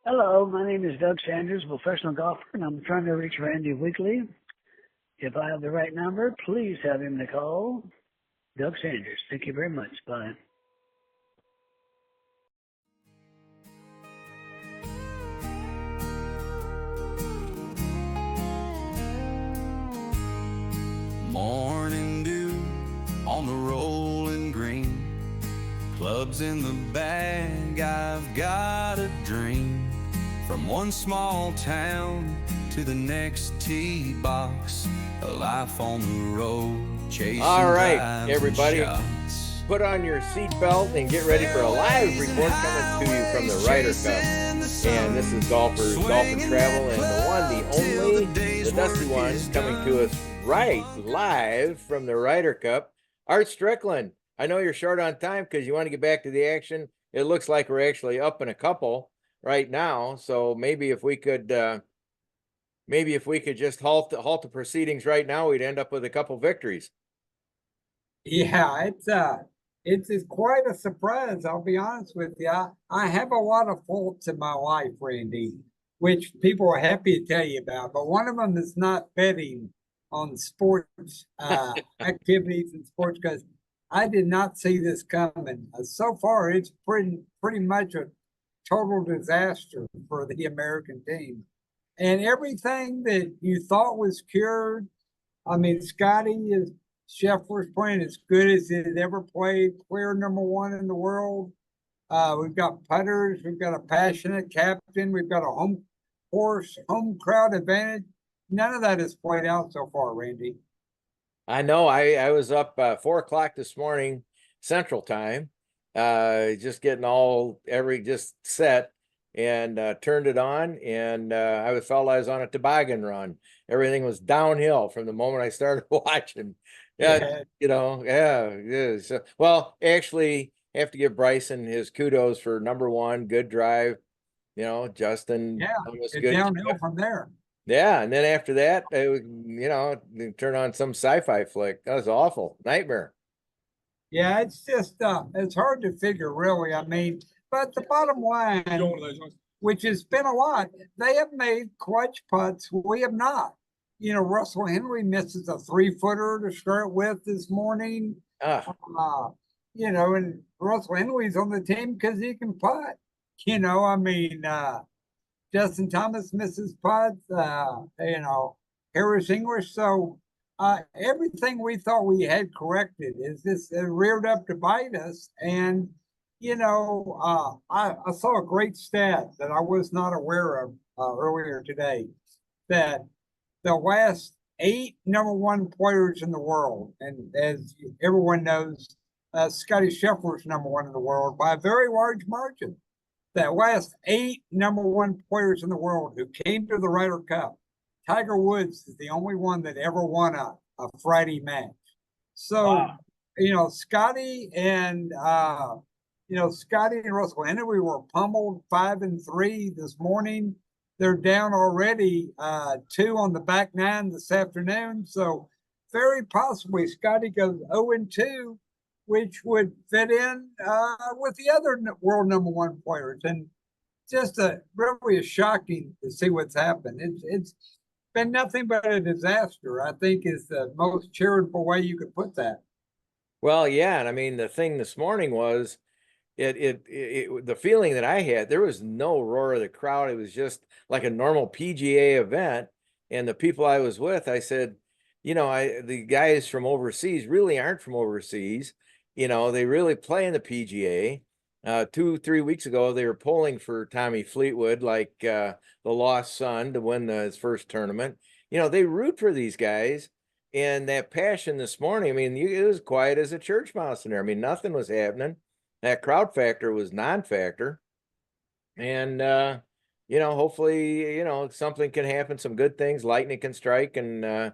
Hello, my name is Doug Sanders, professional golfer, and I'm trying to reach Randy Weekly. If I have the right number, please have him to call. Doug Sanders. Thank you very much. Bye. Morning dew on the rolling green, clubs in the bag, I've got a dream. From one small town to the next tee box, a life on the road, chasing All right, drives everybody, and shots. put on your seatbelt and get ready for a live report coming to you from the Ryder Cup. And this is Golf and Travel, and the one, the only, the dusty one, coming to us right live from the Ryder Cup. Art Stricklin, I know you're short on time because you want to get back to the action. It looks like we're actually up in a couple right now, so maybe if we could just halt the proceedings right now, we'd end up with a couple victories. Yeah, it's quite a surprise. I'll be honest with you. I have a lot of faults in my life, Randy, which people are happy to tell you about. But one of them is not betting on sports activities and sports, because I did not see this coming. So far, it's pretty much a total disaster for the American team, and everything that you thought was cured. I mean, Scheffler's playing as good as he's ever played, clear number one in the world. We've got putters, we've got a passionate captain, we've got a home crowd advantage. None of that has played out so far, Randy. I know. I was up 4 o'clock this morning, Central Time, just getting just set, and turned it on, and I felt I was on a toboggan run. Everything was downhill from the moment I started watching. Yeah. So, well, actually, have to give Bryson his kudos for number one, good drive. Justin. Yeah, was it's good downhill from there. Yeah, and then after that, turn on some sci-fi flick. That was awful. Nightmare. Yeah, it's just it's hard to figure, really. I mean, but the bottom line, which has been a lot, they have made clutch putts. We have not. Russell Henley misses a 3-footer to start with this morning. And Russell Henley's on the team because he can putt. Justin Thomas misses putts. Harris English. So everything we thought we had corrected is this reared up to bite us. And I saw a great stat that I was not aware of earlier today, that the last 8 number one players in the world, and as everyone knows, Scotty Scheffler's number one in the world by a very large margin. That last 8 number one players in the world who came to the Ryder Cup, Tiger Woods is the only one that ever won a Friday match. So, wow. Scotty and Russell Henley were pummeled 5-3 this morning. They're down already 2 on the back 9 this afternoon. So very possibly Scotty goes 0-2, which would fit in with the other world number one players. And just really shocking to see what's happened. It's been nothing but a disaster, I think, is the most charitable way you could put that. Well, yeah. And I mean, the thing this morning was, the feeling that I had, there was no roar of the crowd. It was just like a normal PGA event. And the people I was with, I said, the guys from overseas really aren't from overseas. They really play in the PGA. 2-3 weeks ago, they were polling for Tommy Fleetwood, like the lost son, to win his first tournament. They root for these guys. And that passion this morning, I mean, it was quiet as a church mouse in there. I mean, nothing was happening. That crowd factor was non-factor. And, hopefully, something can happen, some good things, lightning can strike, and,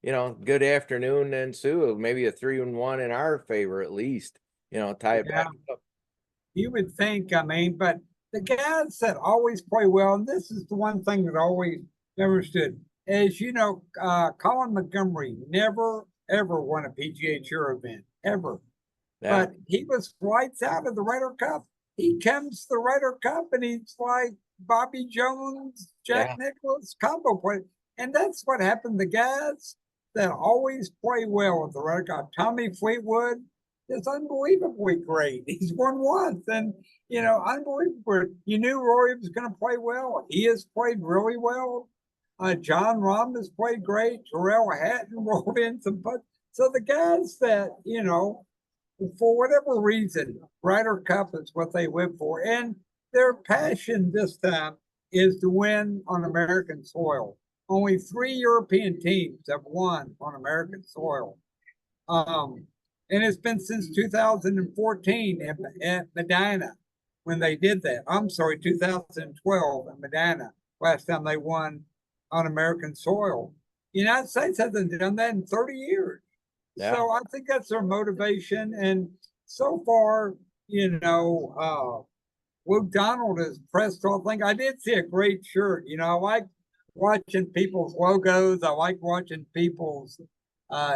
good afternoon ensue, maybe a 3-1 in our favor at least, tie it back up. You would think, but the guys that always play well, and this is the one thing that I always never stood, as Colin Montgomery never, ever won a PGA Tour event, ever. Yeah. But he was lights out of the Ryder Cup. he comes to the Ryder Cup and he's like Bobby Jones, Jack Yeah. Nicklaus combo play. And that's what happened. The guys that always play well at the Ryder Cup. Tommy Fleetwood is unbelievably great. He's won once, and unbelievable. You knew Rory was going to play well. He has played really well. John Rahm has played great. Terrell Hatton rolled in some putts. So the guys that, for whatever reason, Ryder Cup is what they live for. And their passion this time is to win on American soil. Only 3 European teams have won on American soil. And it's been since 2014 at Medina when they did that. I'm sorry, 2012 at Medina, last time they won on American soil. The United States hasn't done that in 30 years. Yeah. So I think that's their motivation. And so far, Luke Donald has pressed all things. I did see a great shirt. I like watching people's logos. I like watching people's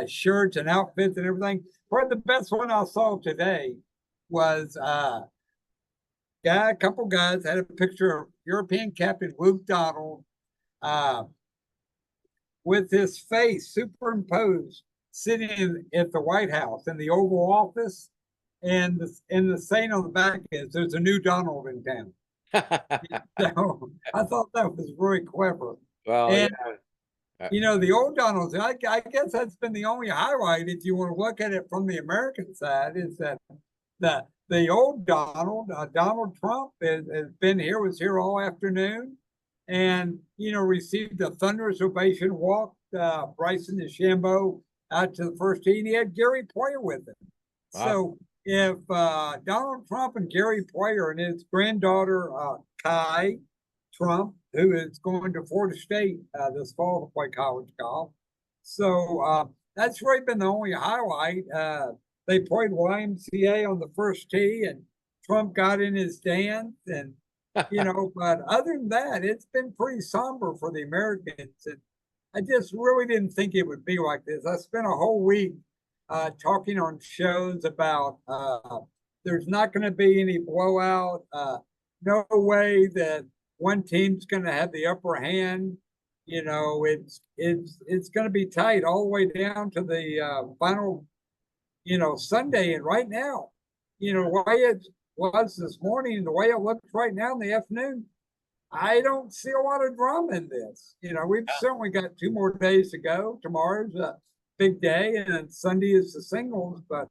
shirts and outfits and everything. But the best one I saw today was a couple guys had a picture of European captain Luke Donald with his face superimposed sitting at the White House in the Oval Office. And the saying on the back is, "There's a new Donald in town." So I thought that was very clever. Well, and, yeah. The old Donalds, I guess that's been the only highlight, if you want to look at it from the American side, is that the old Donald, Donald Trump, has been here, was here all afternoon, and, received a thunderous ovation, walked Bryson DeChambeau out to the first tee, and he had Gary Player with him. Wow. So if Donald Trump and Gary Player and his granddaughter, Kai Trump, who is going to Florida State this fall to play college golf. So that's really been the only highlight. They played YMCA on the first tee, and Trump got in his dance. And, but other than that, it's been pretty somber for the Americans. And I just really didn't think it would be like this. I spent a whole week talking on shows about there's not going to be any blowout. No way that one team's going to have the upper hand. It's going to be tight all the way down to the final, Sunday. And right now, the way it was this morning, the way it looks right now in the afternoon, I don't see a lot of drama in this. We've certainly got 2 more days to go. Tomorrow's a big day, and then Sunday is the singles. But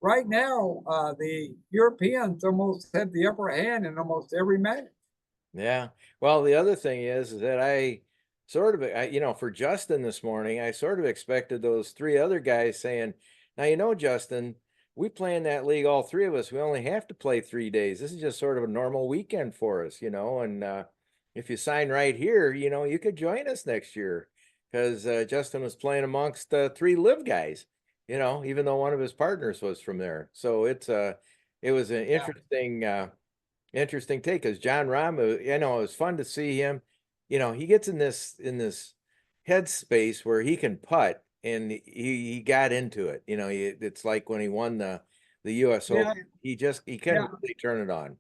right now, the Europeans almost have the upper hand in almost every match. Yeah. Well, the other thing is that I sort of, for Justin this morning, I sort of expected those 3 other guys saying, "Now, Justin, we play in that league, all 3 of us. We only have to play 3 days. This is just sort of a normal weekend for us, and if you sign right here, you could join us next year." Because Justin was playing amongst 3 live guys, even though one of his partners was from there. So it was an interesting take, because John Rahm, it was fun to see him. He gets in this headspace where he can putt, and he got into it. It's like when he won the U.S. Open, he couldn't really turn it on.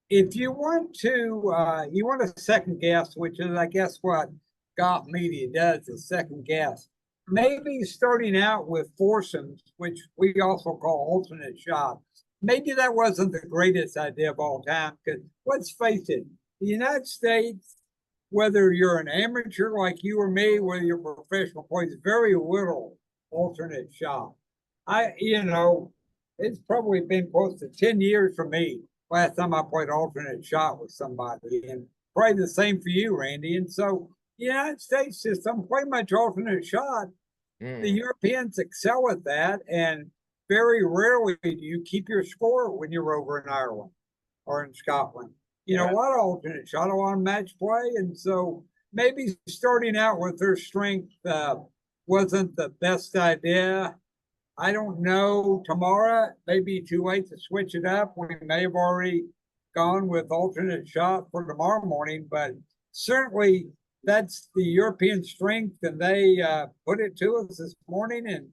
If you want to second guess, which is, I guess, what golf media does, is second guess. Maybe starting out with foursomes, which we also call alternate shots. Maybe that wasn't the greatest idea of all time, because let's face it, the United States, whether you're an amateur like you or me, whether you're a professional, plays very little alternate shot. It's probably been close to 10 years for me last time I played alternate shot with somebody, and probably the same for you, Randy. And so the United States just don't play much alternate shot. The Europeans excel at that, and very rarely do you keep your score when you're over in Ireland or in Scotland. A lot of alternate shot, a lot of match play. And so maybe starting out with their strength wasn't the best idea. I don't know. Tomorrow, maybe too late to switch it up. We may have already gone with alternate shot for tomorrow morning, but certainly that's the European strength, and they put it to us this morning, and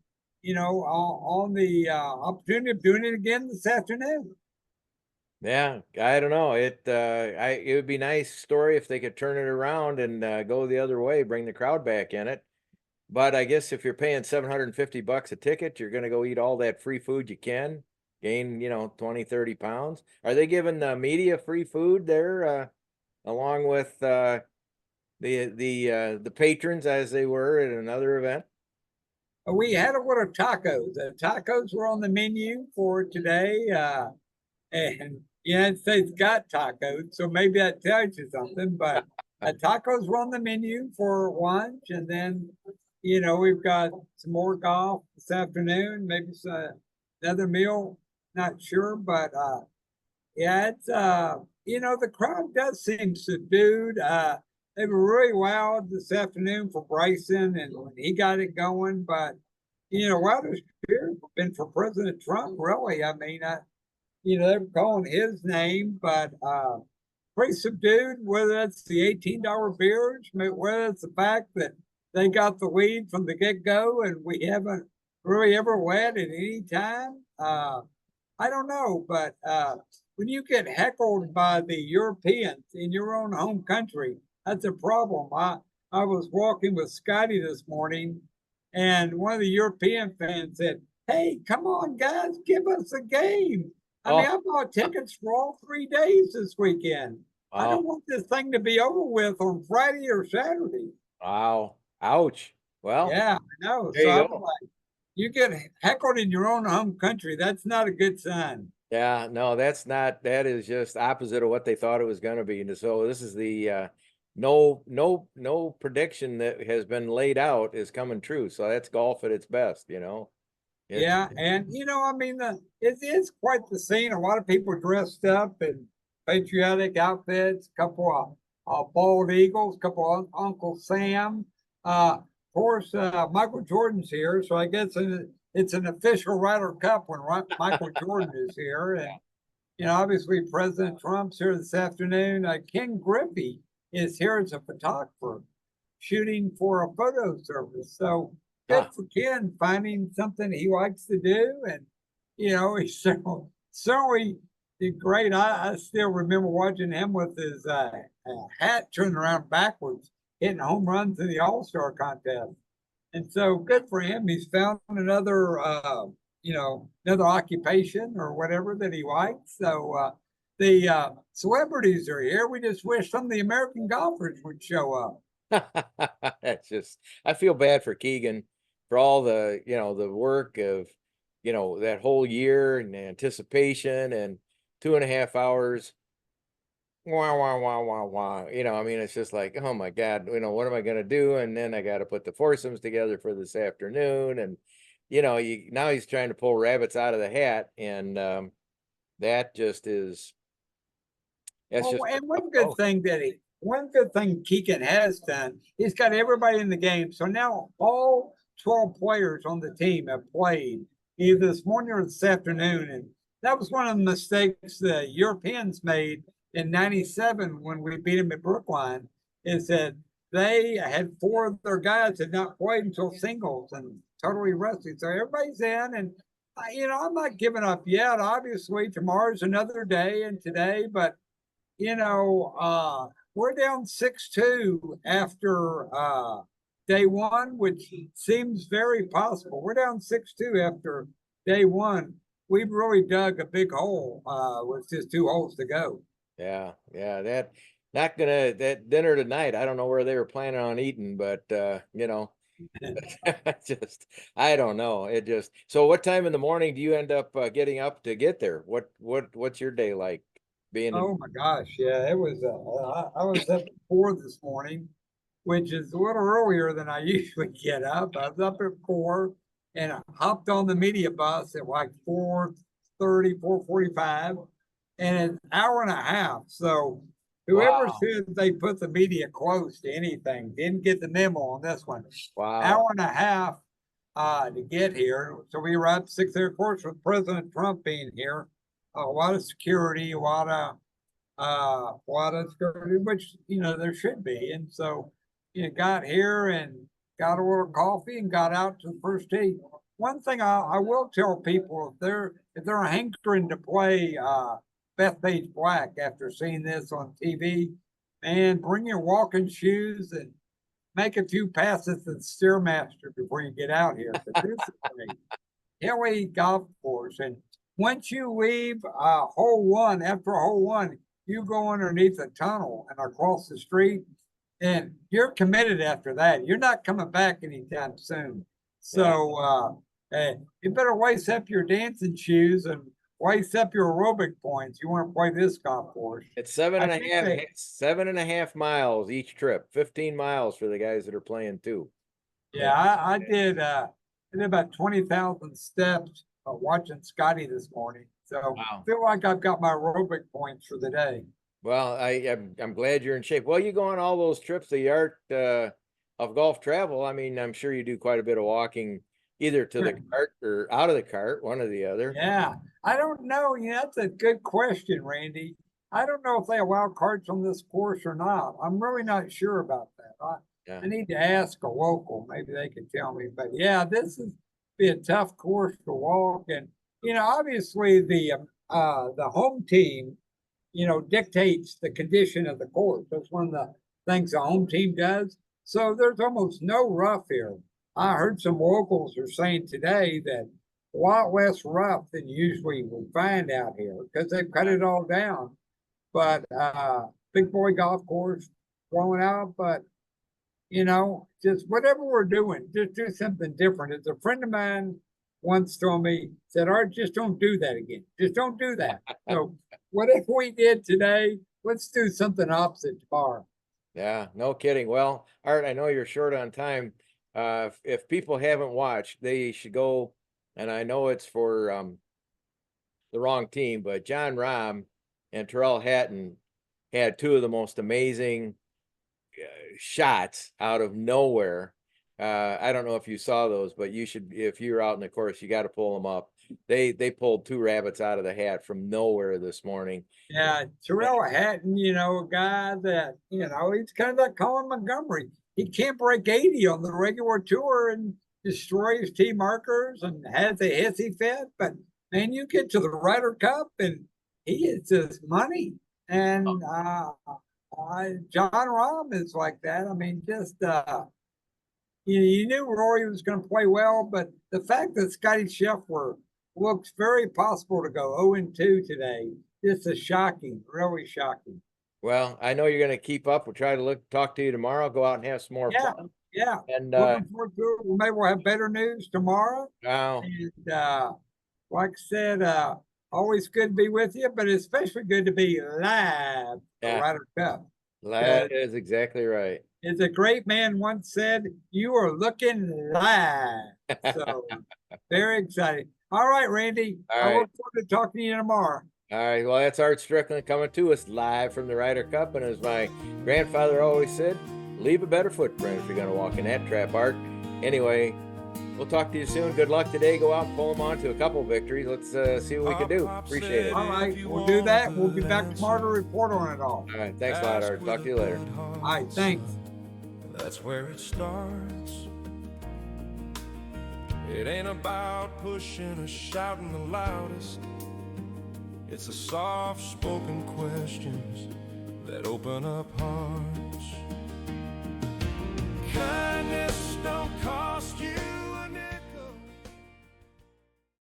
on the opportunity of doing it again this afternoon. Yeah, I don't know. It would be nice story if they could turn it around and go the other way, bring the crowd back in it. But I guess if you're paying $750 a ticket, you're going to go eat all that free food you can, gain, 20, 30 pounds. Are they giving the media free food there, along with the patrons as they were at another event? We had a lot of tacos. Tacos were on the menu for today. And United States got tacos, so maybe that tells you something. But tacos were on the menu for lunch, and then we've got some more golf this afternoon, maybe another meal. Not sure, but yeah, it's the crowd does seem subdued. They were really loud this afternoon for Bryson, and when he got it going. But loudest cheers have been for President Trump. Really, I mean, they're calling his name, but pretty subdued, whether that's the $18 beers, whether it's the fact that they got the lead from the get-go and we haven't really ever led at any time. I don't know, but when you get heckled by the Europeans in your own home country, that's a problem. I was walking with Scotty this morning, and one of the European fans said, "Hey, come on, guys, give us a game." I mean, I bought tickets for all 3 days this weekend. I don't want this thing to be over with on Friday or Saturday. Wow. Ouch. Well, yeah, I know. There So you I'm go. like, you get heckled in your own home country. That's not a good sign. Yeah, no, that is just opposite of what they thought it was going to be. And so this is the no prediction that has been laid out is coming true. So that's golf at its best. It, Yeah, and I mean, it is quite the scene. A lot of people dressed up in patriotic outfits. A couple of bald eagles. A couple of Uncle Sam. Of course, Michael Jordan's here, so I guess it's an official Ryder Cup when Michael Jordan is here, and obviously President Trump's here this afternoon. Ken Griffey is here as a photographer, shooting for a photo service. So good for Ken finding something he likes to do, and he's certainly did great. I still remember watching him with his hat turned around backwards, hitting home runs in the All-Star contest. And so good for him. He's found another another occupation or whatever that he likes. So the celebrities are here. We just wish some of the American golfers would show up. That's just, I feel bad for Keegan for all the work of, that whole year and the anticipation and 2.5 hours. Wah, wah, wah, wah, wah. I mean, it's just like, oh my God, what am I going to do? And then I got to put the foursomes together for this afternoon. And, now he's trying to pull rabbits out of the hat. And that just is, that's just. And one good thing Keegan has done, he's got everybody in the game. So now all 12 players on the team have played either this morning or this afternoon. And that was one of the mistakes the Europeans made in '97 when we beat them at Brookline, is that they had 4 of their guys had not played until singles and totally rusty. So everybody's in, and I'm not giving up yet. Obviously, tomorrow's another day, and today, but we're down 6-2 after day one, which seems very possible. We're down 6-2 after day one. We've really dug a big hole with just 2 holes to go. Yeah, that that dinner tonight. I don't know where they were planning on eating, but just I don't know. So what time in the morning do you end up getting up to get there? What's your day like being Oh my gosh, yeah, it was I was up at 4 this morning, which is a little earlier than I usually get up. I was up at 4 and I hopped on the media bus at like 4:30, 4:45, and an hour and a half. So whoever said they put the media close to anything didn't get the memo on this one. Wow. Hour and a half to get here. So we were up 6 there, of course, with President Trump being here. A lot of security, a lot of security, which there should be. And so got here and got a little coffee and got out to the first tee. One thing I will tell people, if they're hankering to play Bethpage Black after seeing this on TV. Man, bring your walking shoes and make a few passes at Stairmaster before you get out here. But this is great. Hilly golf course. And once you leave hole one, after hole one, you go underneath a tunnel and across the street, and you're committed after that. You're not coming back anytime soon. So you better lace up your dancing shoes and lace up your aerobic points. You want to play this golf course. It's 7.5 miles each trip, 15 miles for the guys that are playing too. Yeah, I did about 20,000 steps watching Scotty this morning. So I feel like I've got my aerobic points for the day. Well, I'm glad you're in shape. Well, you go on all those trips, the art of golf travel. I mean, I'm sure you do quite a bit of walking, either to the cart or out of the cart, one or the other. Yeah, I don't know. That's a good question, Randy. I don't know if they allow carts on this course or not. I'm really not sure about that. I need to ask a local. Maybe they can tell me. But yeah, this is be a tough course to walk. And, obviously the home team, dictates the condition of the course. That's one of the things the home team does. So there's almost no rough here. I heard some locals are saying today that a lot less rough than usually we find out here because they've cut it all down. But big boy golf course growing out, but just whatever we're doing, just do something different. As a friend of mine once told me, said, Art, just don't do that again. Just don't do that. So whatever we did today, let's do something opposite tomorrow. Yeah, no kidding. Well, Art, I know you're short on time. If people haven't watched, they should go, and I know it's for the wrong team, but John Rahm and Terrell Hatton had two of the most amazing shots out of nowhere. I don't know if you saw those, but you should, if you're out in the course, you got to pull them up. They pulled two rabbits out of the hat from nowhere this morning. Yeah, Terrell Hatton, a guy that, he's kind of like Colin Montgomery. He can't break 80 on the regular tour and destroy his tee markers and has a hissy fit. But man, you get to the Ryder Cup and he is just money. And John Rahm is like that. I mean, just you knew Rory was going to play well, but the fact that Scotty Scheffler looks very possible to go 0-2 today, this is shocking, really shocking. Well, I know you're going to keep up. We'll try to talk to you tomorrow. Go out and have some more fun. Yeah. And looking forward to it. Maybe we'll have better news tomorrow. Wow. And like I said, always good to be with you, but especially good to be live at Ryder Cup. That is exactly right. As a great man once said, you are looking live. So very exciting. All right, Randy. I look forward to talking to you tomorrow. All right. Well, that's Art Stricklin coming to us live from the Ryder Cup. And as my grandfather always said, leave a better footprint if you're going to walk in that trap, Art. Anyway, we'll talk to you soon. Good luck today. Go out and pull them on to a couple victories. Let's see what we can do. Appreciate it. All right. We'll do that. We'll be back tomorrow to report on it all. All right. Thanks a lot, Art. Talk to you later. All right. Thanks. That's where it starts. It ain't about pushing or shouting the loudest. It's the soft-spoken questions that open up hearts.